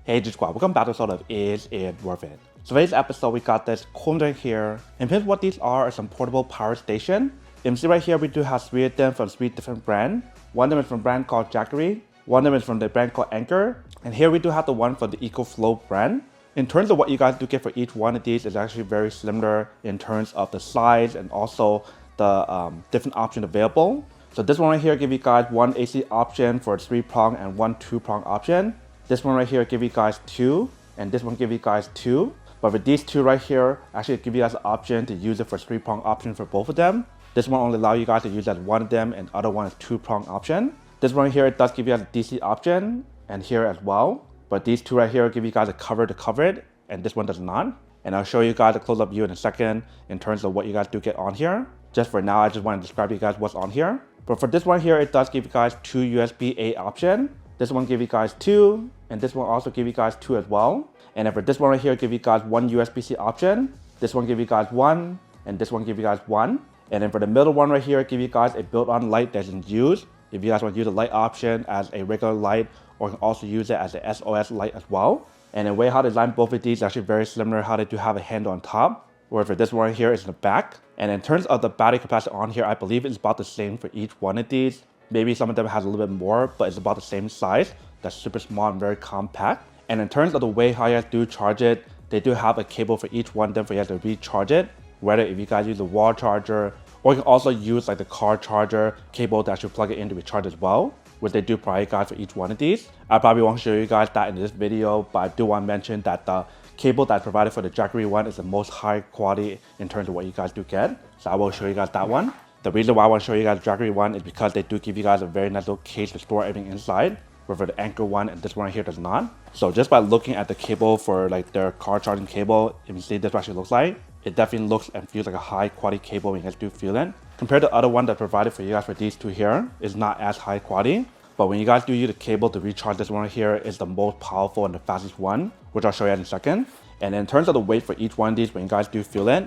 Hey, just welcome back to sort of Is It Worth It? So today's episode, we got this corner here. And here's what these are some portable power station. You can see right here, we do have 3 of them from 3 different brands. One of them is from a brand called Jackery. One of them is from the brand called Anker. And here we do have the one from the Ecoflow brand. In terms of what you guys do get for each one of these is actually very similar in terms of the size and also the different options available. So this one right here give you guys one AC option for a 3-prong and one 2-prong option. This one right here give you guys 2, and this one give you guys 2. But with these 2 right here, actually give you guys the option to use it for 3-prong option for both of them. This one only allow you guys to use that one of them, and other one is 2-prong option. This one right here, it does give you guys a DC option, and here as well. But these 2 right here give you guys a cover to cover it, and this one does not. And I'll show you guys a close-up view in a second in terms of what you guys do get on here. Just for now, I just want to describe to you guys what's on here. But for this one here, it does give you guys 2 USB-A option. This one give you guys 2, and this one also give you guys 2 as well. And then for this one right here, give you guys 1 USB-C option. This one give you guys 1, and this one give you guys 1. And then for the middle one right here, give you guys a built-on light that isn't used. If you guys want to use the light option as a regular light, or you can also use it as a SOS light as well. And the way how they design both of these is actually very similar how they do have a handle on top. Where for this one right here is in the back. And in terms of the battery capacity on here, I believe it's about the same for each one of these. Maybe some of them has a little bit more, but it's about the same size. That's super small and very compact. And in terms of the way how you guys do charge it, they do have a cable for each one of them for you guys to recharge it. Whether if you guys use a wall charger, or you can also use like the car charger cable that you plug it in to recharge as well, which they do provide guys for each one of these. I probably won't show you guys that in this video, but I do want to mention that the cable that's provided for the Jackery one is the most high quality in terms of what you guys do get. So I will show you guys that one. The reason why I want to show you guys the Jackery one is because they do give you guys a very nice little case to store everything inside, where for the Anker one and this one right here does not. So just by looking at the cable for like their car charging cable, if you see this what it looks like, it definitely looks and feels like a high quality cable when you guys do feel it. Compared to the other one that's provided for you guys for these 2 here, is not as high quality. But when you guys do use the cable to recharge this one right here, is the most powerful and the fastest one, which I'll show you in a second. And in terms of the weight for each one of these, when you guys do feel it,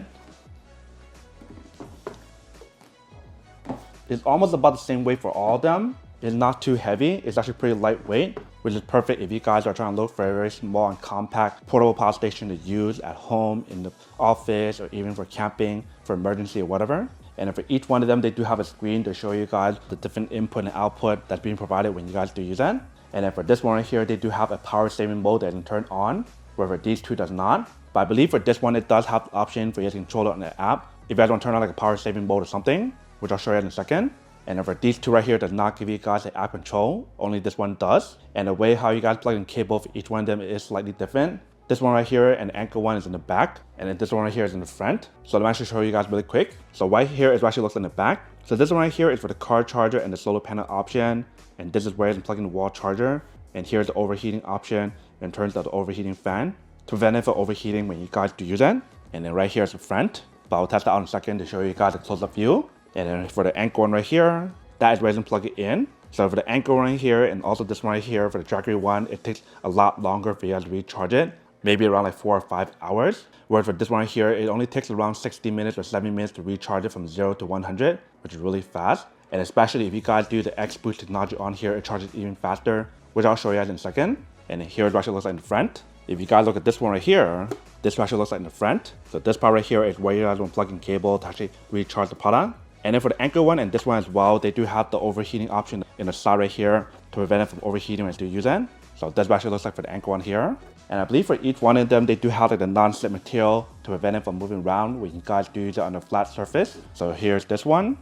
it's almost about the same weight for all of them. It's not too heavy. It's actually pretty lightweight, which is perfect if you guys are trying to look for a very small and compact portable power station to use at home, in the office, or even for camping, for emergency or whatever. And for each one of them, they do have a screen to show you guys the different input and output that's being provided when you guys do use it. And then for this one right here, they do have a power saving mode that can turn on, where for these 2 does not. But I believe for this one, it does have the option for you to control it on the app. If you guys want to turn on like a power saving mode or something, which I'll show you in a second. And then for these 2 right here does not give you guys an app control, only this one does. And the way how you guys plug in cable for each one of them is slightly different. This one right here and the Anker one is in the back, and then this one right here is in the front. So let me actually show you guys really quick. So right here is what actually looks in the back. So this one right here is for the car charger and the solar panel option, and this is where it's plugging the wall charger. And here's the overheating option in terms of the overheating fan to prevent it from overheating when you guys do use it. And then right here is the front, but I'll test that out in a second to show you guys a close-up view. And then for the Anker one right here, that is where you can plug it in. So for the Anker one right here, and also this one right here for the Jackery one, it takes a lot longer for you guys to recharge it. Maybe around like 4 or 5 hours. Whereas for this one right here, it only takes around 60 minutes or 70 minutes to recharge it from 0 to 100, which is really fast. And especially if you guys do the X Boost technology on here, it charges even faster, which I'll show you guys in a second. And then here's what it looks like in the front. If you guys look at this one right here, this is what it looks like in the front. So this part right here is where you guys want to plug in cable to actually recharge the product. And then for the Anker one and this one as well, they do have the overheating option in the side right here to prevent it from overheating when you use it. So that's what it looks like for the Anker one here. And I believe for each one of them, they do have like the non-slip material to prevent it from moving around when you guys do use it on a flat surface. So here's this one,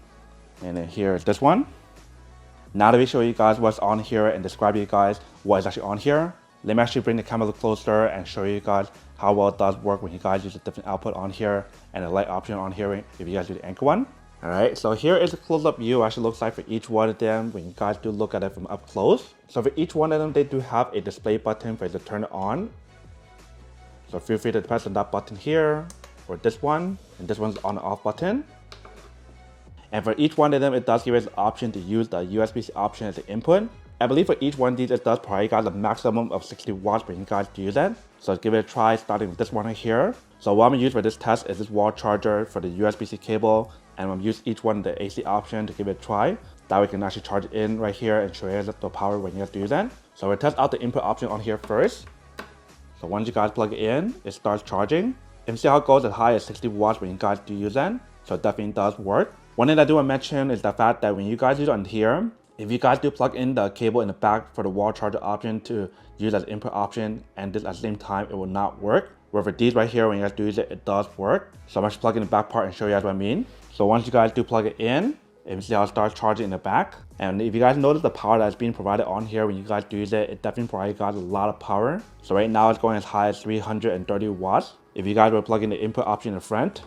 and then here's this one. Now that we show you guys what's on here and describe you guys what is actually on here, let me actually bring the camera a little closer and show you guys how well it does work when you guys use the different output on here and the light option on here if you guys do the Anker one. Alright, so here is a close-up view what it actually looks like for each one of them when you guys do look at it from up close. So for each one of them, they do have a display button for you to turn it on. So feel free to press on that button here, or this one, and this one's on and off button. And for each one of them, it does give us the option to use the USB-C option as the input. I believe for each one of these, it does provide you guys a maximum of 60 watts when you guys do use that. So give it a try starting with this one right here. So what I'm going to use for this test is this wall charger for the USB-C cable. And I'm going to use each one the AC option to give it a try. That way we can actually charge it in right here and show you the power when you guys do that. So we'll test out the input option on here first. So once you guys plug it in, it starts charging. And see how it goes as high as 60 watts when you guys do use it. So it definitely does work. One thing I do want to mention is the fact that when you guys use it on here, if you guys do plug in the cable in the back for the wall charger option to use as input option and this at the same time, it will not work. Where for these right here, when you guys do use it, it does work. So I'm just plug in the back part and show you guys what I mean. So once you guys do plug it in, you see how it starts charging in the back. And if you guys notice the power that's being provided on here when you guys do use it, it definitely provides you guys a lot of power. So right now it's going as high as 330 watts. If you guys were plugging the input option in the front,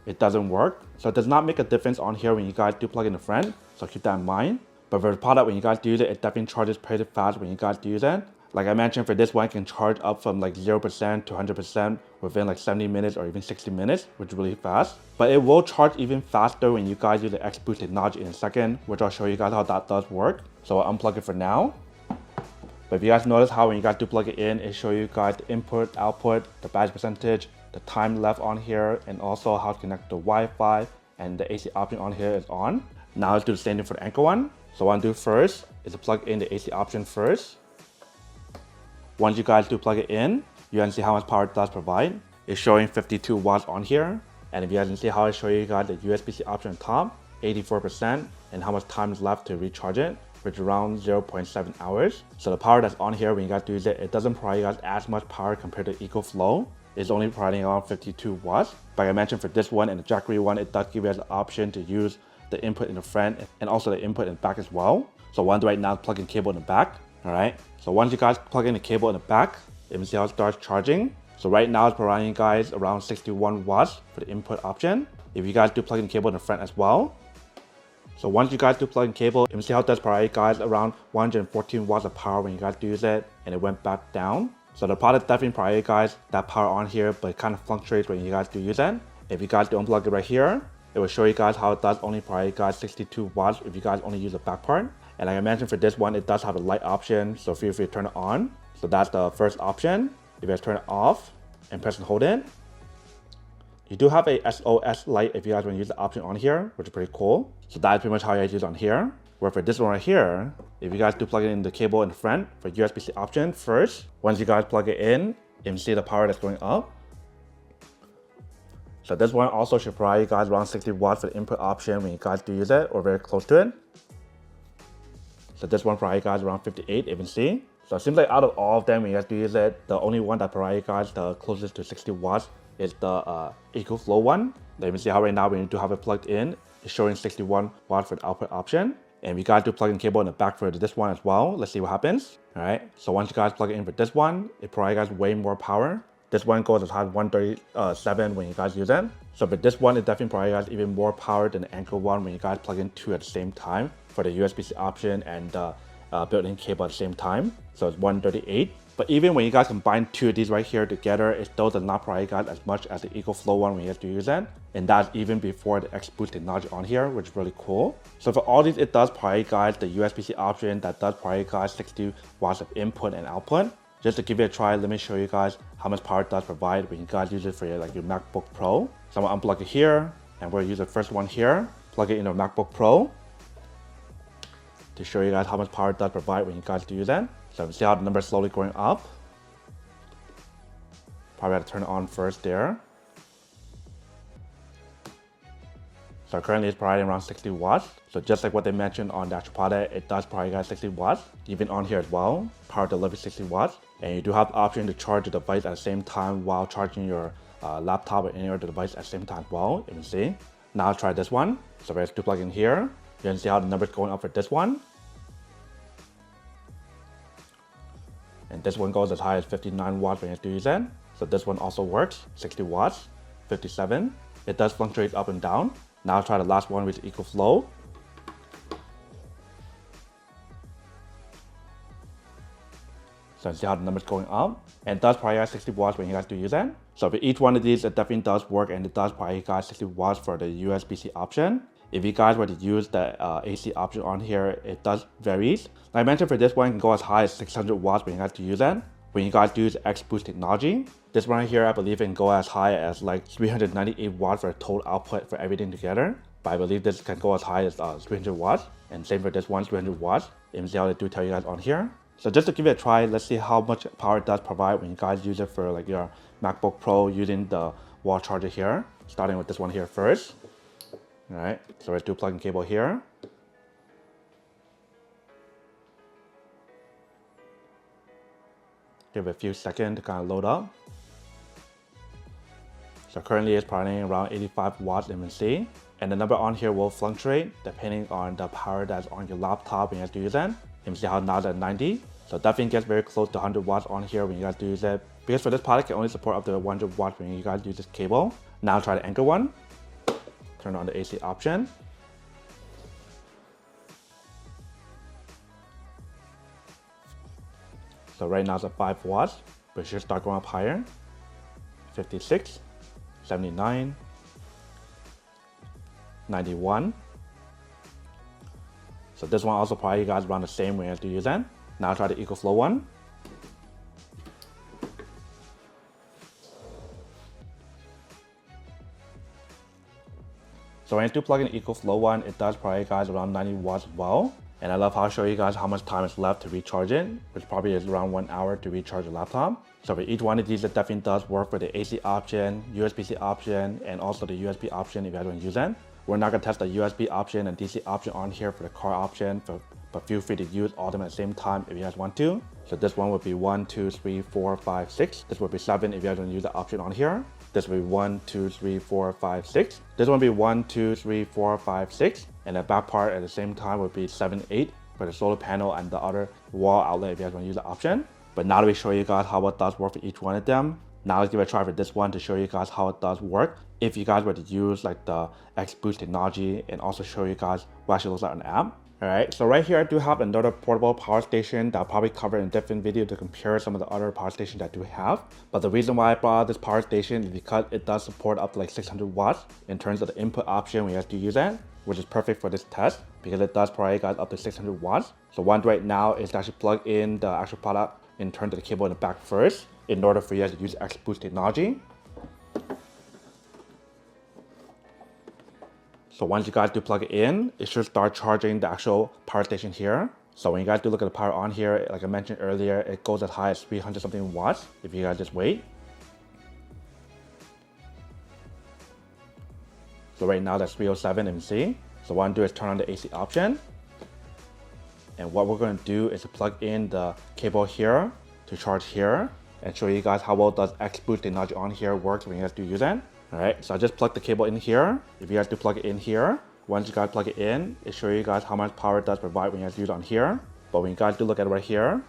it doesn't work. So it does not make a difference on here when you guys do plug in the front. So keep that in mind. But for the product, when you guys do use it, it definitely charges pretty fast when you guys do use it. Like I mentioned, for this one, it can charge up from like 0% to 100% within like 70 minutes or even 60 minutes, which is really fast. But it will charge even faster when you guys use the X Boost technology in a second, which I'll show you guys how that does work. So I'll unplug it for now. But if you guys notice how when you guys do plug it in, it shows you guys the input, output, the battery percentage, the time left on here, and also how to connect the Wi-Fi, and the AC option on here is on. Now let's do the same thing for the Anker one. So what I'll do first is to plug in the AC option first. Once you guys do plug it in, you can see how much power it does provide. It's showing 52 watts on here. And if you guys can see how I show you guys the USB-C option on top, 84%, and how much time is left to recharge it, which is around 0.7 hours. So the power that's on here when you guys do use it, it doesn't provide you guys as much power compared to Ecoflow. It's only providing around 52 watts. But like I mentioned, for this one and the Jackery one, it does give you guys the option to use the input in the front and also the input in the back as well. So what I'm doing right now is plug in cable in the back. All right, so once you guys plug in the cable in the back, you can see how it starts charging. So right now it's providing you guys around 61 watts for the input option. If you guys do plug in the cable in the front as well. So once you guys do plug in cable, you can see how it does provide you guys around 114 watts of power when you guys do use it, and it went back down. So the product definitely provides you guys that power on here, but it kind of fluctuates when you guys do use it. If you guys do unplug it right here, it will show you guys how it does only provide you guys 62 watts if you guys only use the back part. And like I mentioned, for this one, it does have a light option, so feel free to turn it on. So that's the first option. If you guys turn it off and press and hold it, you do have a SOS light if you guys want to use the option on here, which is pretty cool. So that's pretty much how you guys use it on here. Where for this one right here, if you guys do plug it in the cable in the front for USB-C option first, once you guys plug it in, you can see the power that's going up. So this one also should provide you guys around 60 watts for the input option when you guys do use it or very close to it. So this one provides you guys around 58, you can see. So it seems like out of all of them, when you guys do use it, the only one that provides you guys the closest to 60 watts is the Ecoflow one. You can see how right now when you do have it plugged in, it's showing 61 watts for the output option. And we got to plug in cable in the back for this one as well. Let's see what happens. All right, so once you guys plug it in for this one, it provides you guys way more power. This one goes as high as 137 when you guys use it. So for this one, it definitely provides you guys even more power than the Anker one when you guys plug in two at the same time for the USB-C option and built-in cable at the same time. So it's 138. But even when you guys combine two of these right here together, it still does not provide you guys as much as the Ecoflow one when you guys do use it. And that's even before the X Boost technology on here, which is really cool. So for all these, it does provide you guys the USB-C option that does provide you guys 60 watts of input and output. Just to give it a try, let me show you guys how much power it does provide when you guys use it for your MacBook Pro. So I'm gonna unplug it here, and we'll use the first one here. Plug it into MacBook Pro to show you guys how much power it does provide when you guys do use that. So you see how the number is slowly going up. Probably have to turn it on first there. So currently it's providing around 60 watts. So just like what they mentioned on the actual product, it does provide you guys 60 watts. Even on here as well, power delivery 60 watts. And you do have the option to charge the device at the same time while charging your laptop or any other device at the same time as well. You can see. Now I'll try this one. So let's do plug in here. You can see how the number is going up for this one. And this one goes as high as 59 watts when you do use it. So this one also works, 60 watts, 57. It does fluctuate up and down. Now I'll try the last one with Ecoflow. So you see how the number's going up. And it does provide 60 watts when you guys do use it. So for each one of these, it definitely does work, and it does provide you guys 60 watts for the USB-C option. If you guys were to use the AC option on here, it does vary. Like I mentioned, for this one, it can go as high as 600 watts when you guys do use it. When you guys do use X Boost technology, this one right here, I believe it can go as high as like 398 watts for a total output for everything together. But I believe this can go as high as 300 watts. And same for this one, 300 watts. You can see how they do tell you guys on here. So just to give it a try, let's see how much power it does provide when you guys use it for like your MacBook Pro using the wall charger here. Starting with this one here first. All right, so let's do plug-in cable here. Give it a few seconds to kind of load up. So currently it's running around 85 watts MNC. And the number on here will fluctuate depending on the power that's on your laptop when you have to use it. You can see how now it's at 90. So definitely gets very close to 100 watts on here when you guys do use it. Because for this product, it can only support up to 100 watts when you guys use this cable. Now try the Anker one. Turn on the AC option. So right now it's at 5 watts, but it should start going up higher. 56, 79, 91. So this one also probably you guys run the same way as to use it. Now try the Ecoflow one. So when you do plug in the Ecoflow one, it does probably guys around 90 watts as well. And I love how I show you guys how much time is left to recharge it, which probably is around 1 hour to recharge your laptop. So for each one of these, it definitely does work for the AC option, USB-C option, and also the USB option if you guys want to use it. We're not going to test the USB option and DC option on here for the car option, but feel free to use all of them at the same time if you guys want to. So this one would be 1, 2, 3, 4, 5, 6. This would be 7 if you guys want to use the option on here. This would be 1, 2, 3, 4, 5, 6. This one would be 1, 2, 3, 4, 5, 6. And the back part at the same time would be 7, 8 for the solar panel and the other wall outlet if you guys want to use the option. But now that we show you guys how it does work for each one of them, now let's give it a try for this one to show you guys how it does work. If you guys were to use like the X Boost technology and also show you guys what actually looks like on the app. Alright, so right here I do have another portable power station that I'll probably cover in a different video to compare some of the other power stations that I do have. But the reason why I brought out this power station is because it does support up to like 600 watts in terms of the input option when you have to use it, which is perfect for this test because it does provide guys up to 600 watts. So one right now is to actually plug in the actual product in terms of the cable in the back first in order for you guys to use X Boost technology. So once you guys do plug it in, it should start charging the actual power station here. So when you guys do look at the power on here, like I mentioned earlier, it goes as high as 300 something watts if you guys just wait. So right now that's 307 MC. So what I'm gonna do is turn on the AC option. And what we're gonna do is to plug in the cable here to charge here and show you guys how well does X Boost technology on here works when you guys do use it. Alright, so I just plug the cable in here. If you guys do plug it in here, once you guys plug it in, it shows you guys how much power it does provide when you guys use it on here. But when you guys do look at it right here,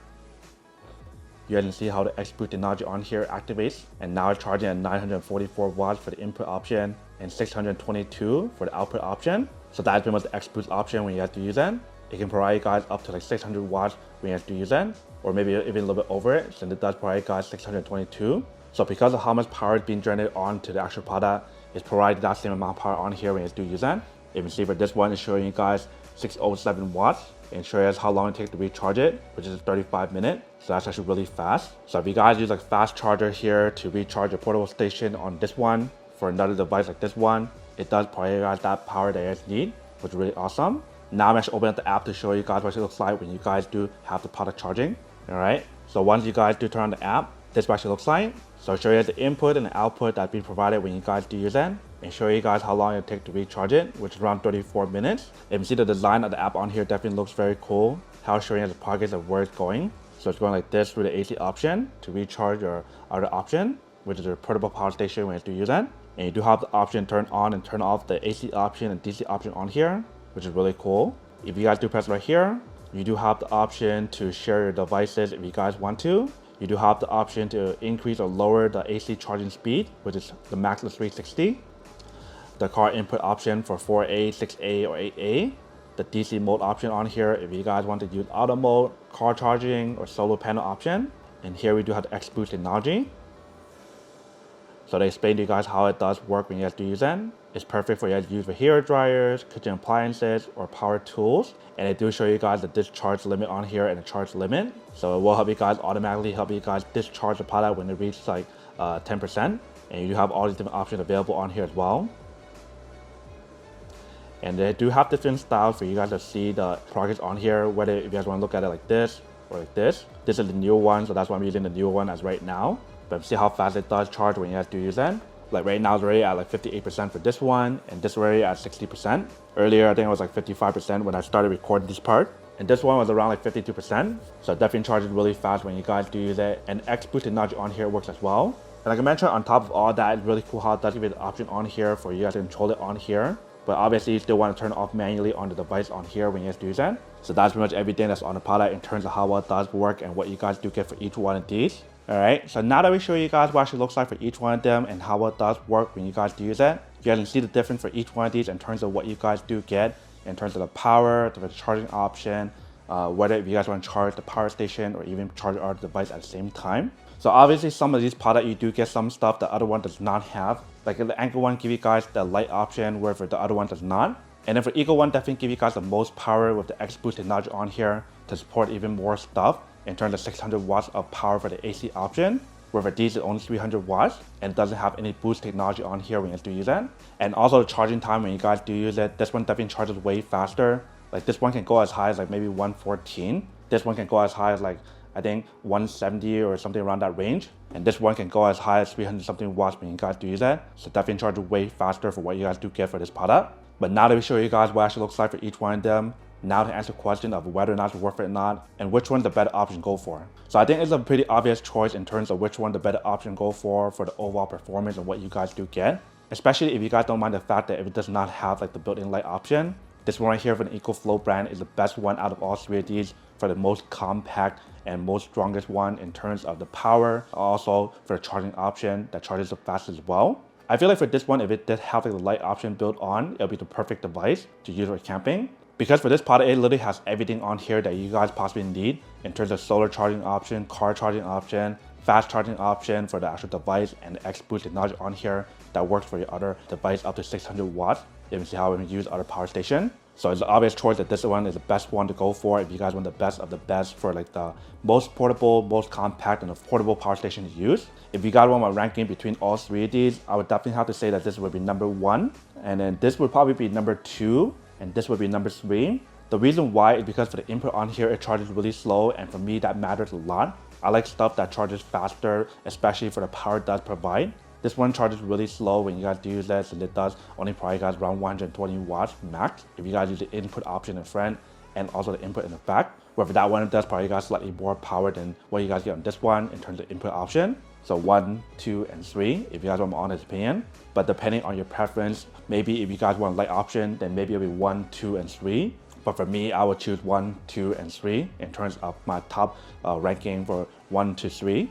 you guys can see how the X Boost technology on here activates. And now it's charging at 944 watts for the input option and 622 for the output option. So that's pretty much the X Boost option when you have to use it. It can provide you guys up to like 600 watts when you have to use it, or maybe even a little bit over it, since it does provide you guys 622. So because of how much power is being generated onto the actual product, it's provided that same amount of power on here when you do use it. You can see for this one, it's showing you guys 607 watts and show us how long it takes to recharge it, which is 35 minutes. So that's actually really fast. So if you guys use like fast charger here to recharge your portable station on this one for another device like this one, it does provide you guys that power that you guys need, which is really awesome. Now I'm actually opening up the app to show you guys what it looks like when you guys do have the product charging. Alright, so once you guys do turn on the app, this is what it looks like. So I'll show you the input and the output that's being provided when you guys do use it, and show you guys how long it takes to recharge it, which is around 34 minutes. If you see the design of the app on here definitely looks very cool, how it's showing you the progress of where it's going. So it's going like this through the AC option to recharge your other option, which is a portable power station when you do use it. And you do have the option turn on and turn off the AC option and DC option on here, which is really cool. If you guys do press right here, you do have the option to share your devices if you guys want to. You do have the option to increase or lower the AC charging speed, which is the max of 360. The car input option for 4A, 6A, or 8A. The DC mode option on here if you guys want to use auto mode, car charging, or solar panel option. And here we do have the X Boost technology. So they explain to you guys how it does work when you guys do use it. It's perfect for you guys to use for hair dryers, kitchen appliances, or power tools. And they do show you guys the discharge limit on here and the charge limit. So it will help you guys automatically help you guys discharge the product when it reaches like 10%. And you do have all these different options available on here as well. And they do have different styles for you guys to see the progress on here, whether if you guys want to look at it like this, or like this. This is the newer one, so that's why I'm using the newer one as right now. But see how fast it does charge when you guys do use it. Like right now it's already at like 58% for this one, and this already at 60%. Earlier I think it was like 55% when I started recording this part. And this one was around like 52%. So it definitely charges really fast when you guys do use it. And X Boost technology on here works as well. And like I mentioned, on top of all that, it's really cool how it does give you the option on here for you guys to control it on here. But obviously you still want to turn it off manually on the device on here when you guys do that. So that's pretty much everything that's on the product in terms of how well it does work and what you guys do get for each one of these. Alright, so now that we show you guys what it actually looks like for each one of them and how well it does work when you guys do use it, you guys can see the difference for each one of these in terms of what you guys do get in terms of the power, the charging option, whether if you guys want to charge the power station or even charge our device at the same time. So obviously some of these products you do get some stuff the other one does not have. Like the Anker one give you guys the light option, where for the other one does not. And then for Eco one definitely give you guys the most power with the X Boost technology on here to support even more stuff in terms of 600 watts of power for the AC option, where for these is only 300 watts and doesn't have any boost technology on here when you guys do use it. And also the charging time when you guys do use it, this one definitely charges way faster. Like this one can go as high as like maybe 114. This one can go as high as like I think 170 or something around that range. And this one can go as high as 300 something watts when you guys do use it. So definitely charges way faster for what you guys do get for this product. But now that we show you guys what it actually looks like for each one of them, now to answer the question of whether or not it's worth it or not, and which one the better option to go for. So I think it's a pretty obvious choice in terms of which one the better option to go for the overall performance and what you guys do get. Especially if you guys don't mind the fact that if it does not have like the built-in light option. This one right here for the Ecoflow brand is the best one out of all three of these for the most compact and most strongest one in terms of the power. Also for the charging option that charges the fastest as well. I feel like for this one, if it did have like the light option built on, it'll be the perfect device to use for camping. Because for this product, it literally has everything on here that you guys possibly need in terms of solar charging option, car charging option, fast charging option for the actual device, and the X Boost technology on here that works for your other device up to 600 watts. You can see how we can use other power station. So it's an obvious choice that this one is the best one to go for if you guys want the best of the best for like the most portable, most compact, and affordable power station to use. If you guys want my ranking between all three of these, I would definitely have to say that this would be number 1, and then this would probably be number 2, and this would be number 3. The reason why is because for the input on here, it charges really slow, and for me that matters a lot. I like stuff that charges faster, especially for the power it does provide. This one charges really slow when you guys do use this, and it does only provide guys around 120 watts max if you guys use the input option in front and also the input in the back. Where for that one, it does provide you guys slightly more power than what you guys get on this one in terms of input option. So 1, 2, and 3 if you guys want my honest opinion. But depending on your preference, maybe if you guys want a light option, then maybe it'll be 1, 2, and 3. But for me, I would choose 1, 2, and 3 in terms of my top ranking for 1 to 3.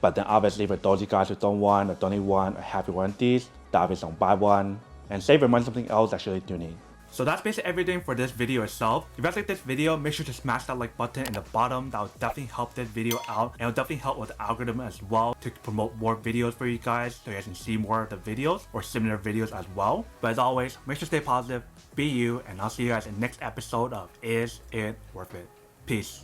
But then obviously for those of you guys who don't want or don't need one or have one of these, obviously don't buy one and save your money on something else that you really do need. So that's basically everything for this video itself. If you guys like this video, make sure to smash that like button in the bottom. That will definitely help this video out, and it will definitely help with the algorithm as well to promote more videos for you guys so you guys can see more of the videos or similar videos as well. But as always, make sure to stay positive, be you, and I'll see you guys in the next episode of Is It Worth It? Peace.